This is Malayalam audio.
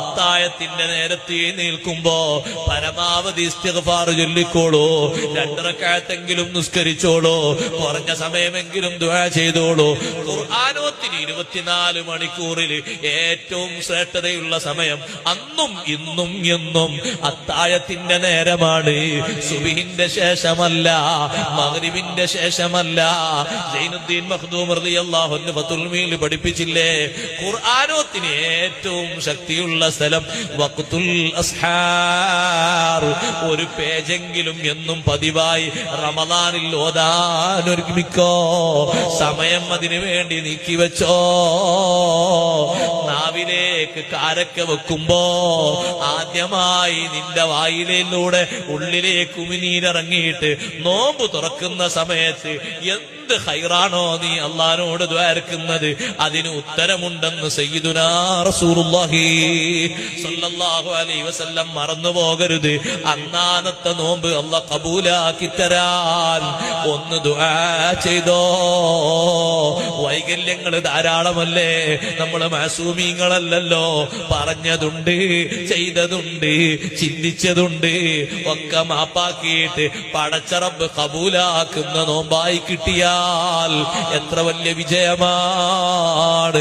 അത്താഴത്തിന്റെ നേരത്തെ നിൽക്കുമ്പോ പരമാവധി ഇസ്തിഗ്ഫാർ ചൊല്ലിക്കോളൂ. 2 റക്അത്തെങ്കിലും നിസ്കരിച്ചോളൂ. കുറഞ്ഞ സമയമെങ്കിലും ദുആ ചെയ്തോളൂ. ഖുർആനോത്തിന് 24 മണിക്കൂറിൽ ഏറ്റവും ശ്രേഷ്ഠതയുള്ള സമയം അന്നും ഇന്നും എന്നും അത്താഴത്തിന്റെ നേരമാണ്. സുബ്ഹിന്റെ ശേഷമല്ല, മഗ്രിബിന്റെ ശേഷമല്ല. സൈനുദ്ദീൻ മഖ്ദൂം റളിയല്ലാഹു അൻഹു ഫതുൽ മീൽ പഠിപ്പിച്ചില്ലേ, ഖുർആനോത്തിന് ഏറ്റവും ശക്തിയുള്ള സ്ഥലം വഖ്തുൽ അസ്ഹാർ. ഒരു പേജെങ്കിലും എന്നും പതിവായി റമദാനിൽ ഓതാൻ ഒരുമിക്കോ. സമയം അതിനു വേണ്ടി നീക്കിവെച്ചോ. നാവിലേക്ക് കാരക്ക വെക്കുമ്പോ ആദ്യമായി നിന്റെ വായിലൂടെ ഉള്ളിലേക്ക് ഉമിനീരിറങ്ങിയിട്ട് നോമ്പ് തുറക്കുന്ന സമയത്ത് എന്ത് ഖൈറാണോ നീ അല്ലാഹുവോട് ദ്വാരക്കുന്നത്, അതിന് ഉത്തരമുണ്ടെന്ന് സയ്യിദുനാ റസൂലുള്ളാഹി സ്വല്ലല്ലാഹു അലൈഹി വസല്ലം മറന്നു പോകരുത്. അന്നാനത്തെ നോമ്പ് അല്ലാഹ് കബൂലാക്കി തരാൻ ഒന്ന് ദുആ ചെയ്തോ. വൈകല്യങ്ങൾ ധാരാളമല്ലേ, നമ്മള് മാസൂമീങ്ങളല്ലല്ലോ. പറഞ്ഞതുണ്ട്, ചെയ്തതുണ്ട്, ചിന്തിച്ചതുണ്ട്, ഒക്കെ മാപ്പാക്കിയിട്ട് പടച്ച റബ്ബ് കബൂലാക്കുന്ന നോമ്പായി കിട്ടിയാൽ എത്ര വലിയ വിജയമാണ്.